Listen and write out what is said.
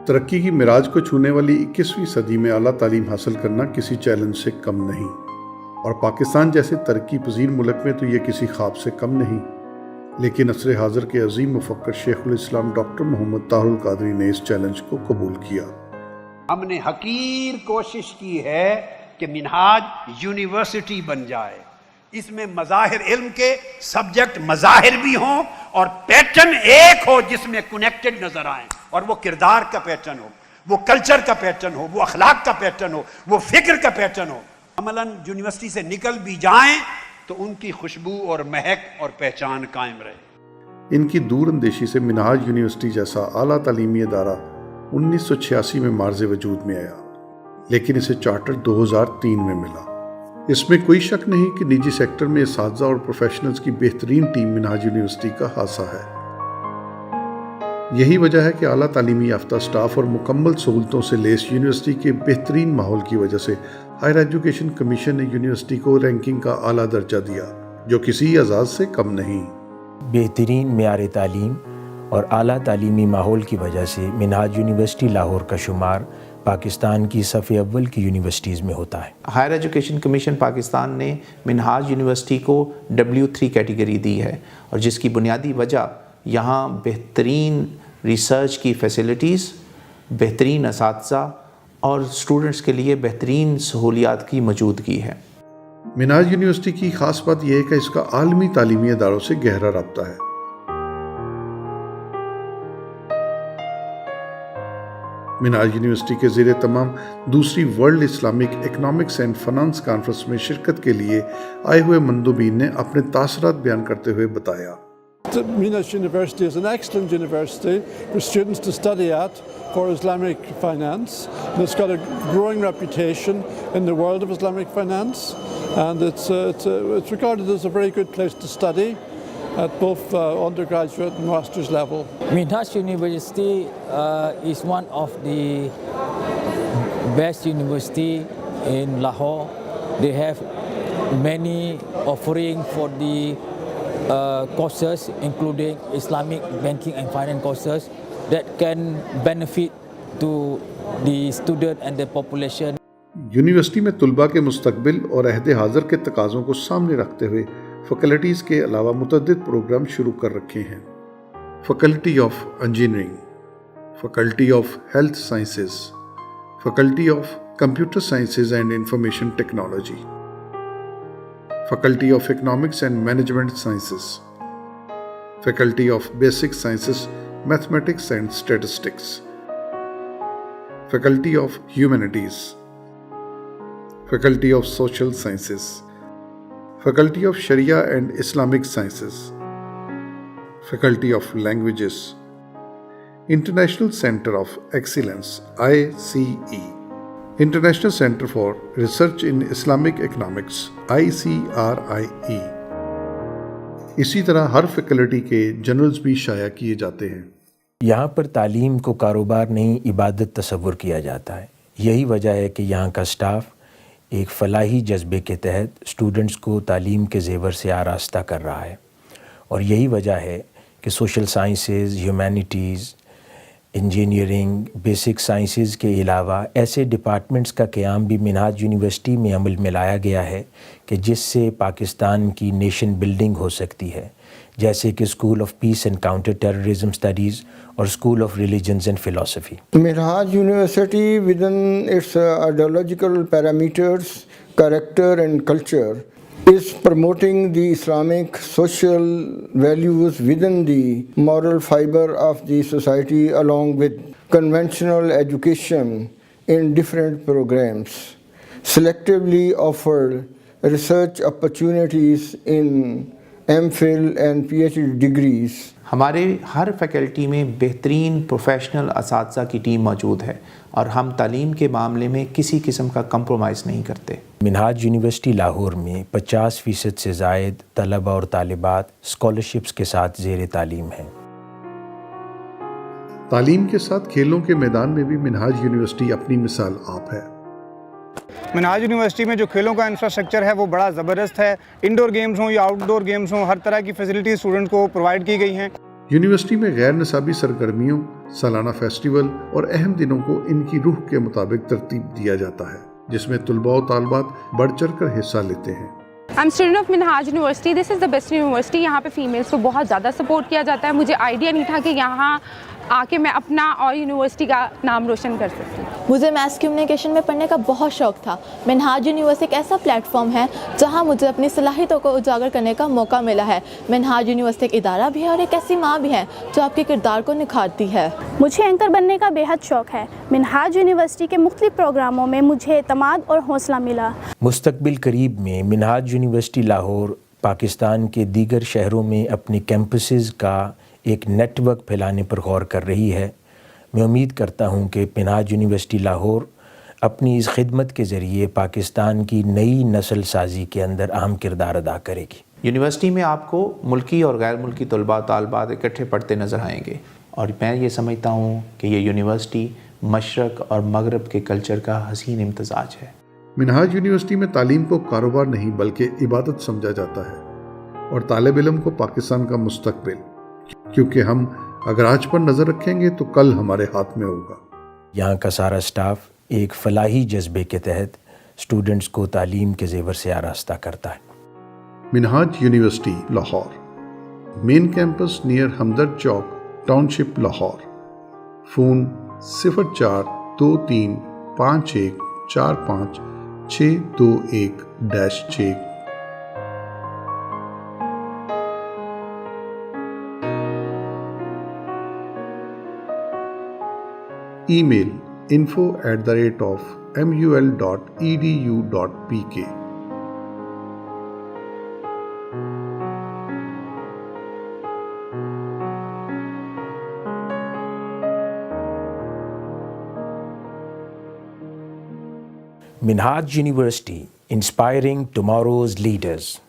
ترقی کی معراج کو چھونے والی 21ویں صدی میں اعلیٰ تعلیم حاصل کرنا کسی چیلنج سے کم نہیں، اور پاکستان جیسے ترقی پذیر ملک میں تو یہ کسی خواب سے کم نہیں۔ لیکن عصر حاضر کے عظیم مفکر شیخ الاسلام ڈاکٹر محمد طاہر القادری نے اس چیلنج کو قبول کیا۔ ہم نے حقیر کوشش کی ہے کہ منہاج یونیورسٹی بن جائے، اس میں مظاہر علم کے سبجیکٹ مظاہر بھی ہوں اور پیٹرن ایک ہو جس میں کنیکٹڈ نظر آئیں، اور وہ کردار کا پیٹرن ہو، وہ کلچر کا پیٹرن ہو، وہ اخلاق کا پیٹرن ہو، وہ فکر کا پیٹرن ہو۔ عملاً یونیورسٹی سے نکل بھی جائیں تو ان کی خوشبو اور مہک اور پہچان قائم رہے۔ ان کی دور اندیشی سے منہاج یونیورسٹی جیسا اعلیٰ تعلیمی ادارہ 1986 میں مارز وجود میں آیا، لیکن اسے چارٹر 2003 میں ملا۔ اس میں کوئی شک نہیں کہ نجی سیکٹر میں اساتذہ اور پروفیشنلز کی بہترین ٹیم منہاج یونیورسٹی کا حصہ ہے۔ یہی وجہ ہے کہ اعلیٰ تعلیمی یافتہ سٹاف اور مکمل سہولتوں سے لیس یونیورسٹی کے بہترین ماحول کی وجہ سے ہائر ایجوکیشن کمیشن نے یونیورسٹی کو رینکنگ کا اعلیٰ درجہ دیا، جو کسی اعزاز سے کم نہیں۔ بہترین معیار تعلیم اور اعلیٰ تعلیمی ماحول کی وجہ سے منہاج یونیورسٹی لاہور کا شمار پاکستان کی صف اول کی یونیورسٹیز میں ہوتا ہے۔ ہائر ایجوکیشن کمیشن پاکستان نے منہاج یونیورسٹی کو W3 کیٹیگری دی ہے، اور جس کی بنیادی وجہ یہاں بہترین ریسرچ کی فیسلٹیز، بہترین اساتذہ اور اسٹوڈنٹس کے لیے بہترین سہولیات کی موجودگی ہے۔ منہاج یونیورسٹی کی خاص بات یہ ہے کہ اس کا عالمی تعلیمی اداروں سے گہرا رابطہ ہے۔ منہاج یونیورسٹی کے زیر تمام دوسری world Islamic economics and finance conference میں شرکت کے لیے آئے ہوئے مندوبین نے اپنے تاثرات بیان کرتے ہوئے بتایا۔ Minhaj University is an excellent university for students to study at for Islamic finance. And it's got a growing reputation in the world of Islamic finance, and it's regarded as a very good place to study at both undergraduate and master's level. Minhaj University is one of the best university in Lahore. They have many offering for the courses, including Islamic banking and finance courses that can benefit to the student and the population. University میں طلباء کے مستقبل اور عہد حاضر کے تقاضوں کو سامنے رکھتے ہوئے فیکلٹیز کے علاوہ متعدد پروگرام شروع کر رکھے ہیں۔ Faculty of engineering, faculty of health sciences, faculty of computer sciences and information technology, faculty of economics and management sciences, faculty of basic sciences mathematics and statistics, faculty of humanities, faculty of social sciences, faculty of sharia and Islamic sciences, faculty of languages, international centre of excellence ICE، international centre for research in Islamic economics ICRIE۔ اسی طرح ہر faculty کے journals بھی شائع کیے جاتے ہیں۔ یہاں پر تعلیم کو کاروبار نہیں، عبادت تصور کیا جاتا ہے۔ یہی وجہ ہے کہ یہاں کا سٹاف ایک فلاحی جذبے کے تحت اسٹوڈنٹس کو تعلیم کے زیور سے آراستہ کر رہا ہے، اور یہی وجہ ہے کہ social sciences, humanities, engineering, basic sciences کے علاوہ ایسے ڈپارٹمنٹس کا قیام بھی منہاج یونیورسٹی میں عمل میں لایا گیا ہے کہ جس سے پاکستان کی نیشن بلڈنگ ہو سکتی ہے، جیسے کہ school of peace and counter terrorism studies اور school of religions and philosophy. Minhaj University, within its ideological parameters, character and culture, is promoting the Islamic social values within the moral fiber of the society, along with conventional education in different programs, selectively offered research opportunities in MPhil and PhD degrees. ہمارے ہر faculty میں بہترین professional اساتذہ کی team موجود ہے، اور ہم تعلیم کے معاملے میں کسی قسم کا کمپرومائز نہیں کرتے۔ منہاج یونیورسٹی لاہور میں 50% سے زائد طلباء اور طالبات اسکالرشپس کے ساتھ زیر تعلیم ہیں۔ تعلیم کے ساتھ کھیلوں کے میدان میں بھی منہاج یونیورسٹی اپنی مثال آپ ہے۔ منہاج یونیورسٹی میں جو کھیلوں کا انفراسٹرکچر ہے وہ بڑا زبردست ہے۔ انڈور گیمز ہوں یا آؤٹ ڈور گیمز ہوں، ہر طرح کی فیسلٹی اسٹوڈنٹ کو پرووائڈ کی گئی ہیں۔ یونیورسٹی میں غیر نصابی سرگرمیوں، سالانہ فیسٹیول اور اہم دنوں کو ان کی روح کے مطابق ترتیب دیا جاتا ہے، جس میں طلباء و طالبات بڑھ چڑھ کر حصہ لیتے ہیں۔ I'm a student of Minhaj University. This is the best university. یہاں پہ فیمیلس کو بہت زیادہ سپورٹ کیا جاتا ہے. مجھے آئیڈیا نہیں تھا کہ یہاں آ کے میں اپنا اور یونیورسٹی کا نام روشن کر سکتی ہوں. مجھے میس کمیونیکیشن میں پڑھنے کا بہت شوق تھا. منہاج یونیورسٹی ایک ایسا پلیٹ فارم ہے جہاں مجھے اپنی صلاحیتوں کو اجاگر کرنے کا موقع ملا ہے. منہاج یونیورسٹی ایک ادارہ بھی ہے اور ایک ایسی ماں بھی ہے جو آپ کے کردار کو نکھارتی ہے. مجھے اینکر بننے کا بے حد شوق ہے. منہاج یونیورسٹی کے مختلف پروگراموں میں مجھے اعتماد اور حوصلہ ملا. مستقبل قریب میں منہاج یونیورسٹی لاہور پاکستان کے دیگر شہروں میں اپنے کیمپسز کا ایک نیٹ ورک پھیلانے پر غور کر رہی ہے. میں امید کرتا ہوں کہ منہاج یونیورسٹی لاہور اپنی اس خدمت کے ذریعے پاکستان کی نئی نسل سازی کے اندر اہم کردار ادا کرے گی. یونیورسٹی میں آپ کو ملکی اور غیر ملکی طلباء طالبات اکٹھے پڑھتے نظر آئیں گے، اور میں یہ سمجھتا ہوں کہ یہ یونیورسٹی مشرق اور مغرب کے کلچر کا حسین امتزاج ہے. منہاج یونیورسٹی میں تعلیم کو کاروبار نہیں بلکہ عبادت سمجھا جاتا ہے، اور طالب علم کو پاکستان کا مستقبل، کیونکہ ہم اگر آج پر نظر رکھیں گے تو کل ہمارے ہاتھ میں ہوگا. یہاں کا سارا سٹاف ایک فلاحی جذبے کے تحت اسٹوڈنٹس کو تعلیم کے زیور سے آراستہ کرتا ہے. منہاج یونیورسٹی لاہور، مین کیمپس نیئر ہمدرد چوک، ٹاؤن شپ لاہور. فون 0423514561-621-. ای میل info@mul.edu.pk. Minhaj University, inspiring tomorrow's leaders.